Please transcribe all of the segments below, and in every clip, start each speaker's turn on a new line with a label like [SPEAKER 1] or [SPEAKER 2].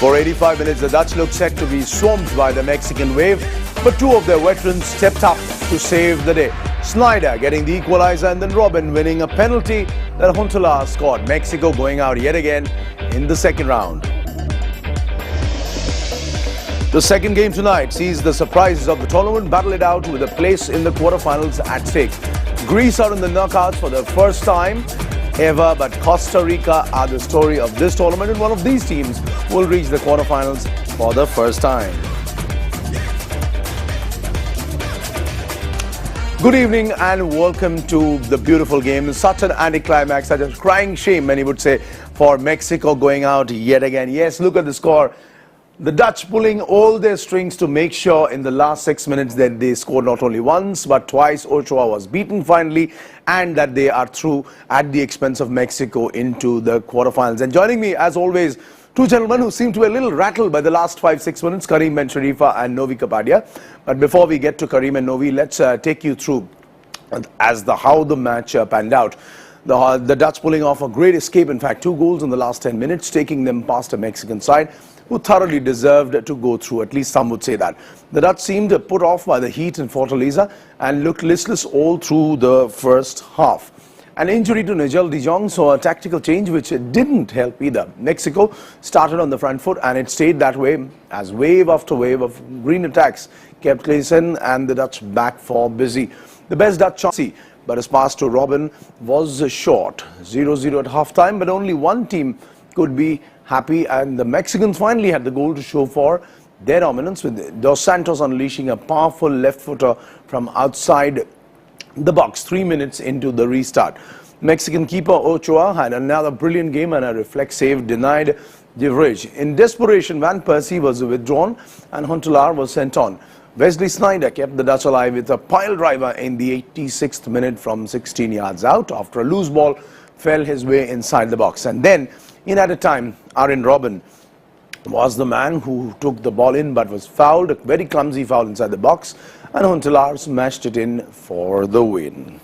[SPEAKER 1] For 85 minutes, the Dutch looked set to be swamped by the Mexican wave, but two of their veterans stepped up to save the day. Sneijder getting the equalizer and then Robben winning a penalty that Huntelaar scored. Mexico going out yet again in the second round. The second game tonight sees the surprises of the tournament battle it out with a place in the quarterfinals at stake. Greece are in the knockouts for the first time ever, but Costa Rica are the story of this tournament, and one of these teams will reach the quarterfinals for the first time. Good evening and welcome to the beautiful game. Such an anticlimax, such a crying shame, many would say, for Mexico going out yet again. Yes, look at the score. The Dutch pulling all their strings to make sure in the last 6 minutes that they scored not only once but twice. Ochoa was beaten finally, and that they are through at the expense of Mexico into the quarterfinals. And joining me as always, two gentlemen who seem to be a little rattled by the last 5-6 minutes, Karim Bensharifa and Novi Kapadia. But before we get to Karim and Novi, let's take you through how the match panned out. The Dutch pulling off a great escape, in fact 2 goals in the last 10 minutes, taking them past a Mexican side who thoroughly deserved to go through, at least some would say that. The Dutch seemed put off by the heat in Fortaleza and looked listless all through the first half. An injury to Nigel de Jong saw a tactical change which didn't help either. Mexico started on the front foot and it stayed that way as wave after wave of green attacks kept Klaassen and the Dutch back for busy. The best Dutch chance, but his pass to Robben was short. 0-0 at half-time, but only one team could be happy, and the Mexicans finally had the goal to show for their dominance, with Dos Santos unleashing a powerful left-footer from outside the box 3 minutes into the restart. Mexican keeper Ochoa had another brilliant game and a reflex save denied De Vrij. In desperation, Van Persie was withdrawn and Huntelaar was sent on. Wesley Sneijder kept the Dutch alive with a pile driver in the 86th minute from 16 yards out after a loose ball fell his way inside the box. And then, in added time, Arjen Robben was the man who took the ball in but was fouled, a very clumsy foul inside the box, and Huntelaar smashed it in for the win.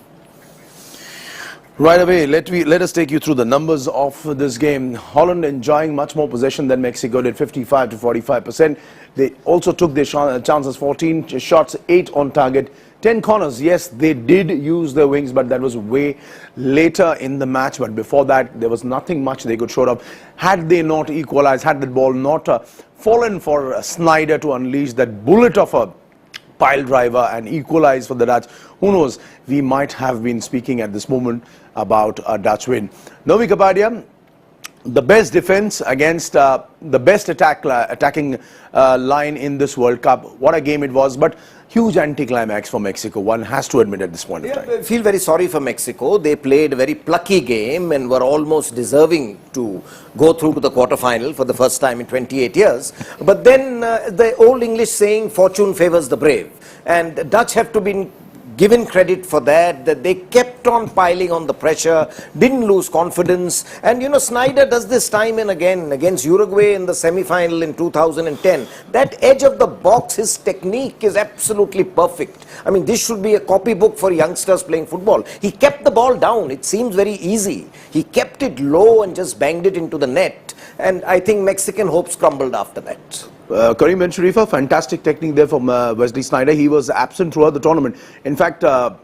[SPEAKER 1] Right away, let us take you through the numbers of this game. Holland enjoying much more possession than Mexico did, 55 to 45%. They also took their chances, 14 shots, 8 on target, 10 corners. Yes, they did use their wings, but that was way later in the match. But before that, there was nothing much they could show up. Had they not equalized, had the ball not fallen for Sneijder to unleash that bullet of a pile driver and equalize for the Dutch, who knows, we might have been speaking at this moment about a Dutch win. Novi Kapadia, the best defense against the best attacking line in this World Cup. What a game it was, but huge anticlimax for Mexico, one has to admit at this point in time.
[SPEAKER 2] I feel very sorry for Mexico. They played a very plucky game and were almost deserving to go through to the quarterfinal for the first time in 28 years. But then the old English saying, fortune favors the brave. And the Dutch have to be given credit for that they kept on piling on the pressure, didn't lose confidence. And you know, Sneijder does this time and again against Uruguay in the semi-final in 2010. That edge of the box, his technique is absolutely perfect. I mean, this should be a copybook for youngsters playing football. He kept the ball down. It seems very easy. He kept it low and just banged it into the net. And I think Mexican hopes crumbled after that.
[SPEAKER 1] Karim Bensharifa, fantastic technique there from Wesley Sneijder. He was absent throughout the tournament. In fact, the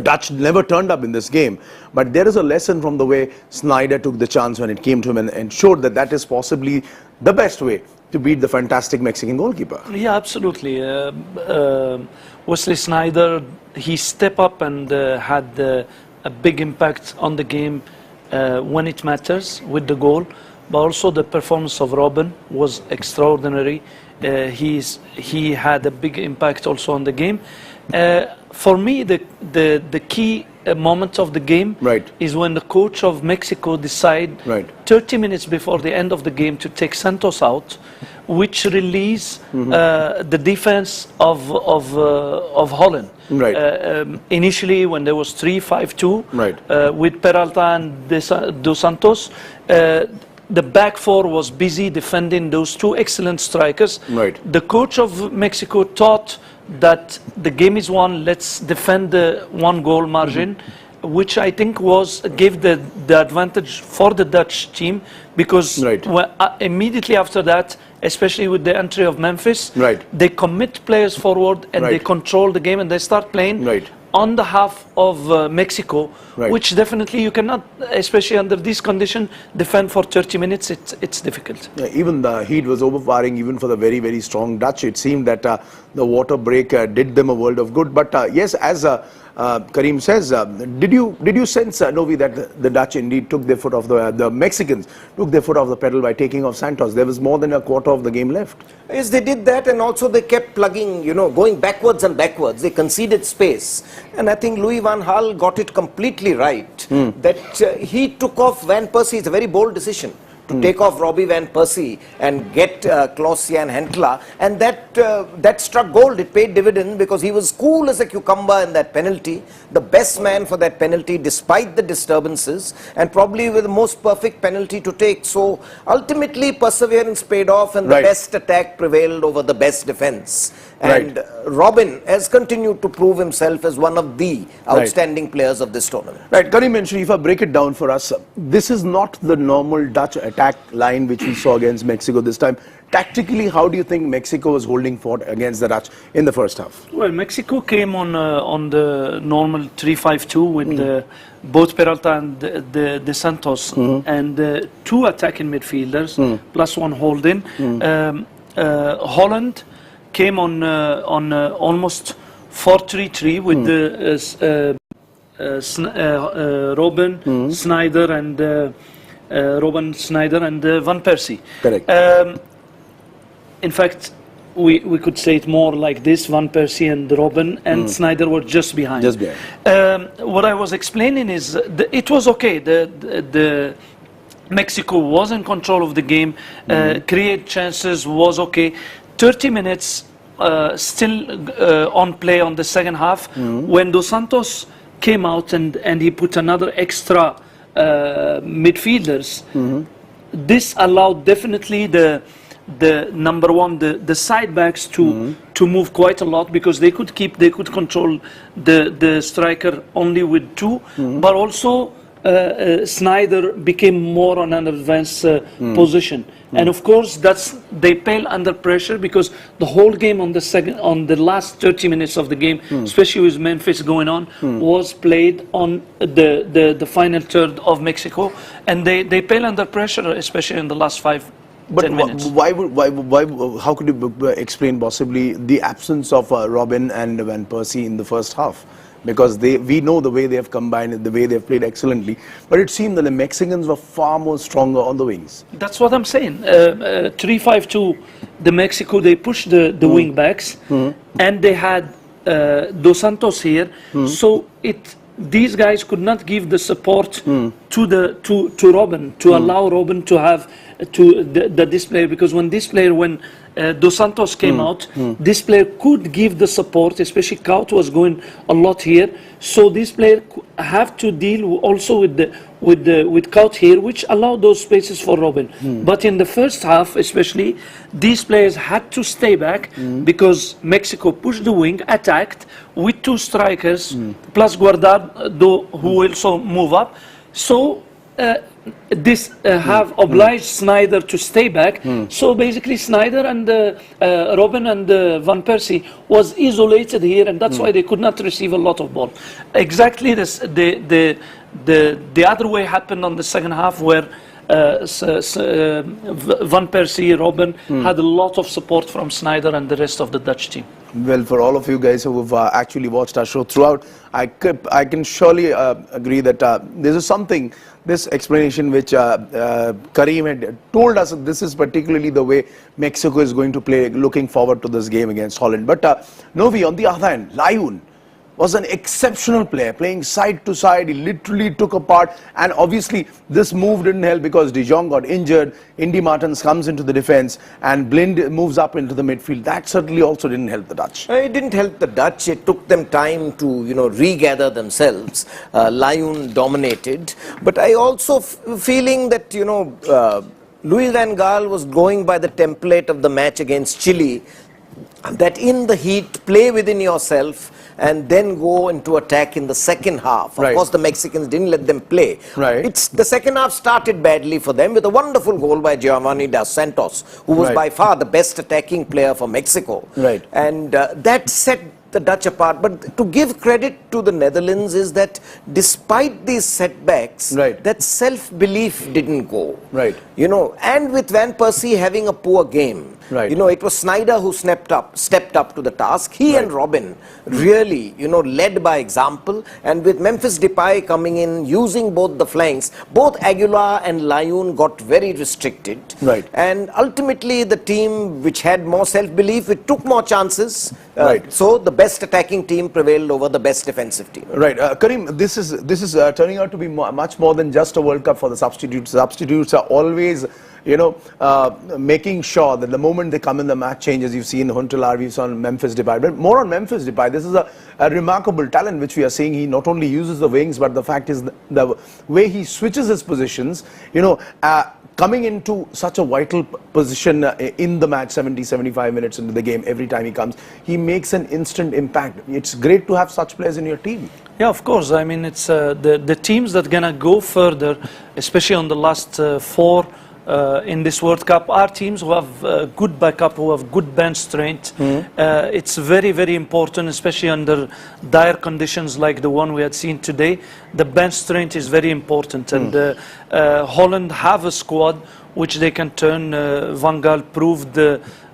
[SPEAKER 1] Dutch never turned up in this game. But there is a lesson from the way Sneijder took the chance when it came to him and showed that that is possibly the best way to beat the fantastic Mexican goalkeeper.
[SPEAKER 3] Yeah, absolutely. Wesley Sneijder, he stepped up and had a big impact on the game when it matters with the goal. But also the performance of Robben was extraordinary. He had a big impact also on the game. For me, the key moment of the game is when the coach of Mexico decided 30 minutes before the end of the game to take Santos out, which released the defense of Holland. Initially, when there was 3-5-2 with Peralta and Dos Santos, the back four was busy defending those two excellent strikers. The coach of Mexico thought that the game is won, let's defend the 1 goal margin. which I think gave the advantage for the Dutch team, because
[SPEAKER 1] Right.
[SPEAKER 3] immediately after that, especially with the entry of Memphis,
[SPEAKER 1] Right.
[SPEAKER 3] they commit players forward and they
[SPEAKER 1] Right.
[SPEAKER 3] control the game and they start playing
[SPEAKER 1] Right.
[SPEAKER 3] on the half of Mexico,
[SPEAKER 1] Right.
[SPEAKER 3] which definitely you cannot, especially under these conditions, defend for 30 minutes. It's difficult.
[SPEAKER 1] Yeah, even the heat was overpowering, even for the very, very strong Dutch. It seemed that the water break did them a world of good. But yes, as Karim says, did you sense, Novi, that the Dutch indeed took their foot off the Mexicans took their foot off the pedal by taking off Santos? There was more than a quarter of the game left.
[SPEAKER 2] Yes, they did that, and also they kept plugging, going backwards and backwards. They conceded space. And I think Louis van Gaal got it completely right, that he took off Van Persie. It's a very bold decision to take off Robbie Van Persie and get Klaas-Jan Huntelaar, and that struck gold. It paid dividend because he was cool as a cucumber in that penalty, the best man for that penalty despite the disturbances, and probably with the most perfect penalty to take. So ultimately perseverance paid off, and the
[SPEAKER 1] Right.
[SPEAKER 2] best attack prevailed over the best defense. And
[SPEAKER 1] Right.
[SPEAKER 2] Robin has continued to prove himself as one of the outstanding players of this tournament.
[SPEAKER 1] Right, Karim and Sharifa, break it down for us. This is not the normal Dutch attack line which we saw against Mexico this time. Tactically, how do you think Mexico was holding fort against the Dutch in the first half?
[SPEAKER 3] Well, Mexico came on the normal 3-5-2 with both Peralta and the Santos and two attacking midfielders plus one holding. Holland came on almost 4-3-3 with the Robben, Snyder and Robben, Snyder and Van Persie.
[SPEAKER 1] Correct.
[SPEAKER 3] In fact, we could say it more like this: Van Persie and Robben and Snyder were just behind.
[SPEAKER 1] Just behind.
[SPEAKER 3] What I was explaining is it was okay. The Mexico was in control of the game, create chances, was okay. 30 minutes still on play on the second half, when Dos Santos came out and he put another extra midfielders. This allowed definitely the number one, the side backs to move quite a lot, because they could control the striker only with two, but also Snyder became more on an advanced position. And of course, they pale under pressure, because the whole game on the last 30 minutes of the game, especially with Memphis going on, was played on the final third of Mexico, and they pale under pressure, especially in the last 10 minutes.
[SPEAKER 1] How could you explain possibly the absence of Robin and Van Persie in the first half? Because we know the way they have combined, the way they have played excellently, but it seemed that the Mexicans were far more stronger on the wings.
[SPEAKER 3] That's what I'm saying. 3-5-2, the Mexico, they pushed the wing backs, and they had Dos Santos here, so these guys could not give the support to Robin, to allow Robin to have this player, because when Dos Santos came out, this player could give the support, especially Kaut was going a lot here, so this player have to deal also with Kaut here, which allowed those spaces for Robin. But in the first half especially, these players had to stay back, because Mexico pushed the wing, attacked with two strikers plus Guardado, who also move up, so this have obliged Snyder to stay back. So basically Snyder and Robin and Van Persie was isolated here, and that's why they could not receive a lot of ball. Exactly the other way happened on the second half, where Van Persie, Robin had a lot of support from Snyder and the rest of the Dutch team.
[SPEAKER 1] Well, for all of you guys who have actually watched our show throughout, I can surely agree that this explanation which Karim had told us, this is particularly the way Mexico is going to play, looking forward to this game against Holland. But Novi, on the other hand, Layun was an exceptional player, playing side to side. He literally took apart, and obviously this move didn't help because De Jong got injured. Indy Martins comes into the defense, and Blind moves up into the midfield. That certainly also didn't help the Dutch.
[SPEAKER 2] It didn't help the Dutch. It took them time to, regather themselves. Layun dominated, but I also feeling that, Louis van Gaal was going by the template of the match against Chile, that in the heat, play within yourself, and then go into attack in the second half. Of
[SPEAKER 1] Right.
[SPEAKER 2] course, the Mexicans didn't let them play.
[SPEAKER 1] Right.
[SPEAKER 2] It's the second half started badly for them with a wonderful goal by Giovanni Dos Santos, who was
[SPEAKER 1] Right.
[SPEAKER 2] by far the best attacking player for Mexico.
[SPEAKER 1] Right.
[SPEAKER 2] And that set the Dutch apart. But to give credit to the Netherlands is that despite these setbacks,
[SPEAKER 1] Right.
[SPEAKER 2] that self-belief didn't go.
[SPEAKER 1] Right.
[SPEAKER 2] You know, and with Van Persie having a poor game,
[SPEAKER 1] Right.
[SPEAKER 2] you know, it was Snyder who stepped up to the task. He and Robin really, you know, led by example. And with Memphis Depay coming in, using both the flanks, both Aguilar and Layun got very restricted.
[SPEAKER 1] Right.
[SPEAKER 2] And ultimately, the team which had more self-belief, it took more chances.
[SPEAKER 1] Right.
[SPEAKER 2] So the best attacking team prevailed over the best defensive team.
[SPEAKER 1] Right, Karim, this is turning out to be much more than just a World Cup for the substitutes. Substitutes are always, you know, making sure that the moment they come in, the match changes. You've seen Huntelaar, we've seen Memphis Depay, but more on Memphis Depay. This is a remarkable talent which we are seeing. He not only uses the wings, but the fact is the way he switches his positions, you know, coming into such a vital position in the match, 70, 75 minutes into the game, every time he comes, he makes an instant impact. It's great to have such players in your team.
[SPEAKER 3] Yeah, of course. I mean, it's the teams that gonna go further, especially on the last four in this World Cup, are teams who have good backup, who have good bench strength. It's very, very important, especially under dire conditions like the one we had seen today. The bench strength is very important, and Holland have a squad which they can turn. Van Gaal proved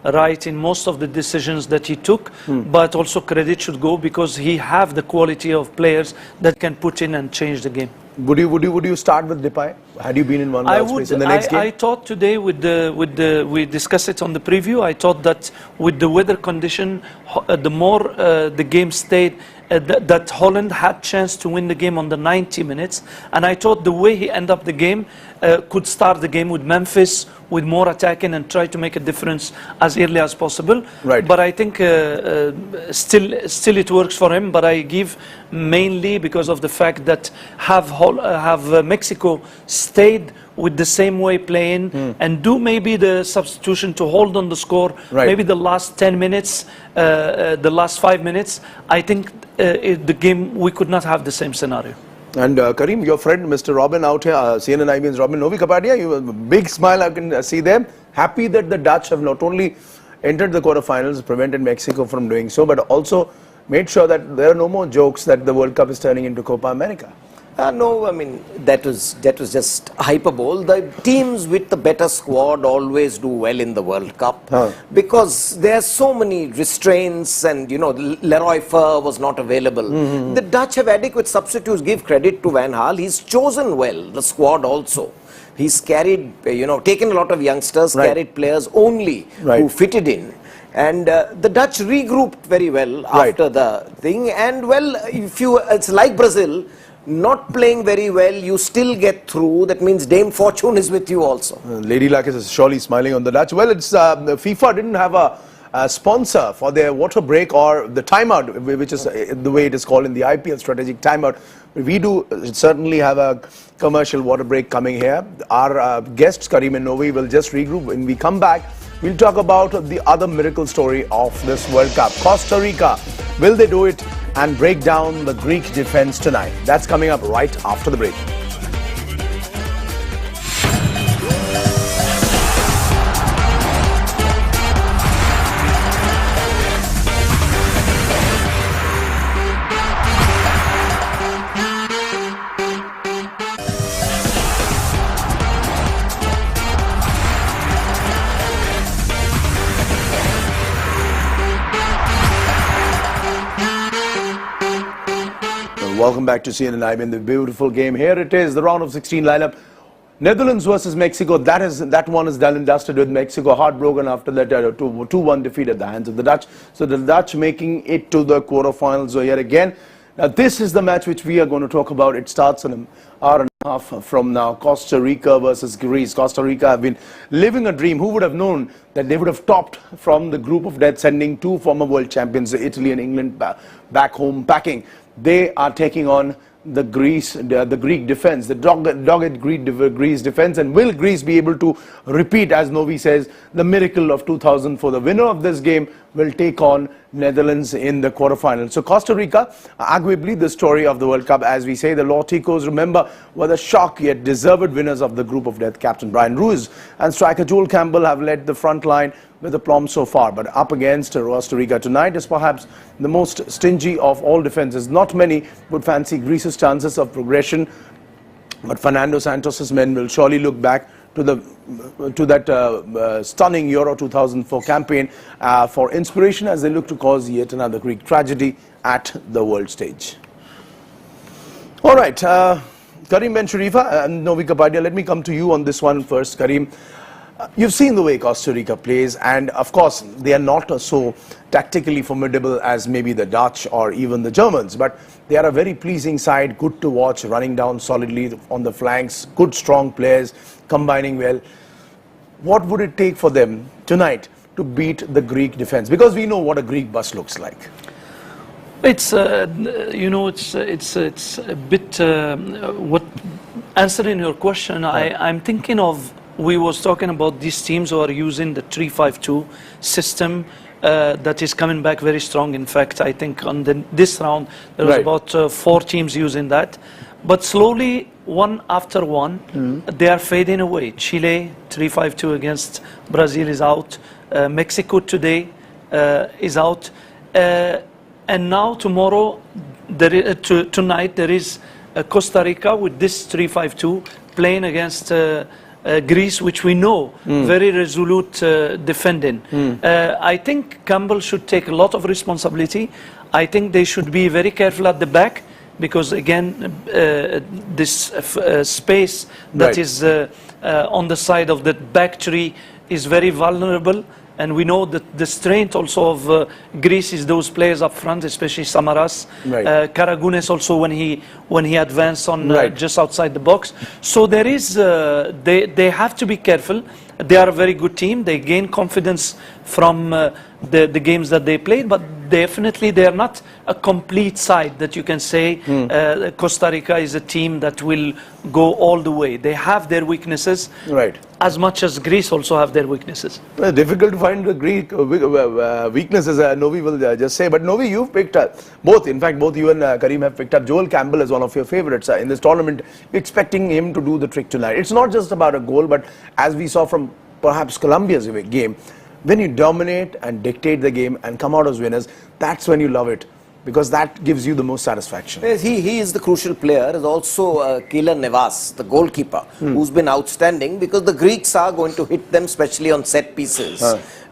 [SPEAKER 3] right in most of the decisions that he took, but also credit should go because he have the quality of players that can put in and change the game.
[SPEAKER 1] Would you start with Depay? Had you been in Van Gaal's place in the next game?
[SPEAKER 3] I thought today we discussed it on the preview. I thought that with the weather condition, the more the game stayed, that Holland had chance to win the game on the 90 minutes. And I thought the way he ended up the game could start the game with Memphis, with more attacking and try to make a difference as early as possible.
[SPEAKER 1] Right.
[SPEAKER 3] But I think still it works for him. But I give mainly because of the fact that have Mexico stayed with the same way playing and do maybe the substitution to hold on the score,
[SPEAKER 1] Right.
[SPEAKER 3] maybe the last 10 minutes, the last 5 minutes, I think the game, we could not have the same scenario.
[SPEAKER 1] And Karim, your friend Mr. Robin out here, CNN IBN's Robin Novi Kapadia, you have a big smile I can see there. Happy that the Dutch have not only entered the quarterfinals, prevented Mexico from doing so, but also made sure that there are no more jokes that the World Cup is turning into Copa America.
[SPEAKER 2] No, I mean, that was just hyperbole. The teams with the better squad always do well in the World Cup because there are so many restraints and, you know, Leroy Fer was not available. The Dutch have adequate substitutes. Give credit to Van Gaal. He's chosen well, the squad also. He's carried, you know, taken a lot of youngsters,
[SPEAKER 1] Right.
[SPEAKER 2] carried players only
[SPEAKER 1] Right.
[SPEAKER 2] who fitted in. And the Dutch regrouped very well
[SPEAKER 1] Right.
[SPEAKER 2] after the thing. And well, it's like Brazil, not playing very well, you still get through. That means Dame Fortune is with you also.
[SPEAKER 1] Lady Luck is surely smiling on the Dutch. Well, it's FIFA didn't have a sponsor for their water break or the timeout, which is the way it is called in the IPL, strategic timeout. We do certainly have a commercial water break coming here. Our guests, Karim and Novi, will just regroup. When we come back, we'll talk about the other miracle story of this World Cup. Costa Rica, will they do it and break down the Greek defense tonight? That's coming up right after the break. Welcome back to CNN IBN, the beautiful game. Here it is, the round of 16 lineup. Netherlands versus Mexico. That one is done and dusted with Mexico heartbroken after that 2-1 defeat at the hands of the Dutch. So the Dutch making it to the quarterfinals yet again. Now this is the match which we are going to talk about. It starts in an hour and a half from now. Costa Rica versus Greece. Costa Rica have been living a dream. Who would have known that they would have topped from the group of death, sending two former world champions, Italy and England, back home packing. They are taking on the Greek defense, the dogged Greece defense, and will Greece be able to repeat, as Novi says, the miracle of 2000? For the winner of this game will take on Netherlands in the quarterfinals. So Costa Rica, arguably the story of the World Cup, as we say. The Lawticos, remember, were the shock yet deserved winners of the group of death. Captain Brian Ruiz and striker Joel Campbell have led the front line with aplomb so far, but up against Costa Rica tonight is perhaps the most stingy of all defenses. Not many would fancy Greece's chances of progression, but Fernando Santos's men will surely look back to that stunning Euro 2004 campaign for inspiration as they look to cause yet another Greek tragedy at the world stage. All right, Karim Ben Sharifa and Novi Kapadia, let me come to you on this one first, Karim. You've seen the way Costa Rica plays, and of course they are not so tactically formidable as maybe the Dutch or even the Germans, but they are a very pleasing side, good to watch, running down solidly on the flanks, good strong players, combining well. What would it take for them tonight to beat the Greek defense? Because we know what a Greek bus looks like.
[SPEAKER 3] It's you know, it's a bit what answering your question. I'm thinking of, we was talking about these teams who are using the 3-5-2 system that is coming back very strong. In fact, I think on this round there was about 4 teams using that, but slowly one after one they are fading away. Chile 3-5-2 against Brazil is out. Mexico today is out, and now tomorrow tonight there is Costa Rica with this 3-5-2 playing against Greece, which we know very resolute defending. I think Campbell should take a lot of responsibility. I think they should be very careful at the back, because again this space that is on the side of the back three is very vulnerable. And we know that the strength also of Greece is those players up front, especially Samaras, Karagounis also when he advanced on just outside the box. So there is they have to be careful. They are a very good team. They gain confidence from the games that they played, but definitely they are not a complete side that you can say Costa Rica is a team that will go all the way. They have their weaknesses, as much as Greece also have their weaknesses.
[SPEAKER 1] Difficult to find the Greek weaknesses, Novi will just say. But Novi, you've picked both, in fact both you and Karim have picked up Joel Campbell as one of your favorites in this tournament, expecting him to do the trick tonight. It's not just about a goal, but as we saw from perhaps Colombia's game, when you dominate and dictate the game and come out as winners, that's when you love it, because that gives you the most satisfaction.
[SPEAKER 2] Yes, he is the crucial player. Is also Keylor Navas, the goalkeeper, who's been outstanding, because the Greeks are going to hit them, especially on set pieces.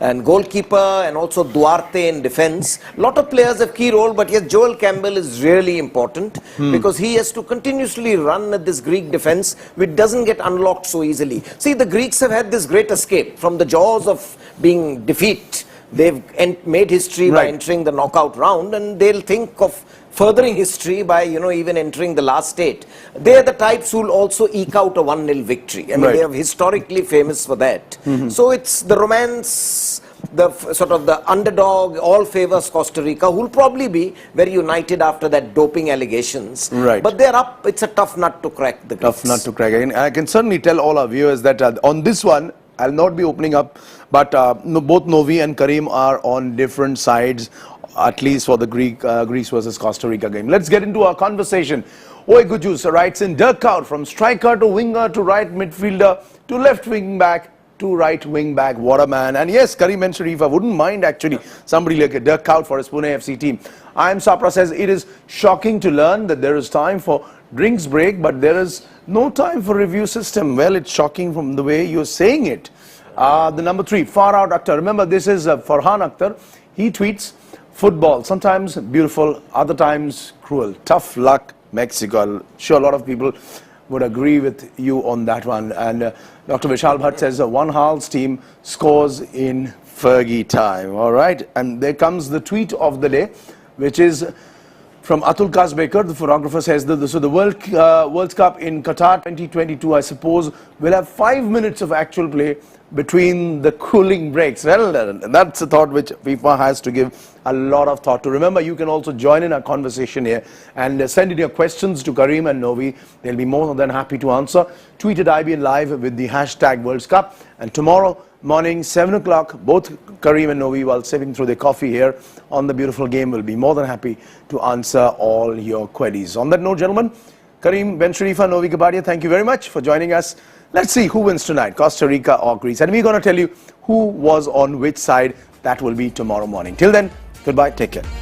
[SPEAKER 2] And goalkeeper and also Duarte in defense. A lot of players have key role, but yes, Joel Campbell is really important because he has to continuously run at this Greek defense, which doesn't get unlocked so easily. See, the Greeks have had this great escape from the jaws of being defeat. They've made history by entering the knockout round, and they'll think of furthering history by, even entering the last 8. They're the types who'll also eke out a 1-0 victory. I mean, they are historically famous for that. So it's the romance, the sort of the underdog, all favors Costa Rica, who'll probably be very united after that doping allegations. But they're up. It's a tough nut to crack, the Greeks.
[SPEAKER 1] Tough nut to crack. And I can certainly tell all our viewers that on this one, I'll not be opening up, but both Novi and Karim are on different sides, at least for the Greece versus Costa Rica game. Let's get into our conversation. Oi Gujus writes in, Dirk Kuyt, from striker to winger to right midfielder to left wing back to right wing back. What a man. And yes, Karim Ben Sharifa wouldn't mind actually somebody like a Dirk Kuyt for his Pune FC team. I am Sapra says, it is shocking to learn that there is time for drinks break, but there is no time for review system. Well, it's shocking from the way you're saying it. The number 3, Far Out Akhtar. Remember, this is Farhan Akhtar. He tweets, football, sometimes beautiful, other times cruel. Tough luck, Mexico. I'm sure a lot of people would agree with you on that one. And Dr. Vishal Bhatt says, Van Gaal's team scores in Fergie time. All right. And there comes the tweet of the day, which is From Atul Kasbekar, the photographer, says that the World Cup in Qatar 2022, I suppose, will have 5 minutes of actual play between the cooling breaks. Well, that's a thought which FIFA has to give a lot of thought to. Remember, you can also join in our conversation here and send in your questions to Kareem and Novi. They'll be more than happy to answer. Tweet at IBN Live with the hashtag World Cup. And tomorrow morning, 7 o'clock, both Kareem and Novi, while sipping through their coffee here on The Beautiful Game, will be more than happy to answer all your queries. On that note, gentlemen, Kareem, Ben Sharifa, Novi Gabadia, thank you very much for joining us. Let's see who wins tonight, Costa Rica or Greece. And we're going to tell you who was on which side. That will be tomorrow morning. Till then, goodbye, take care.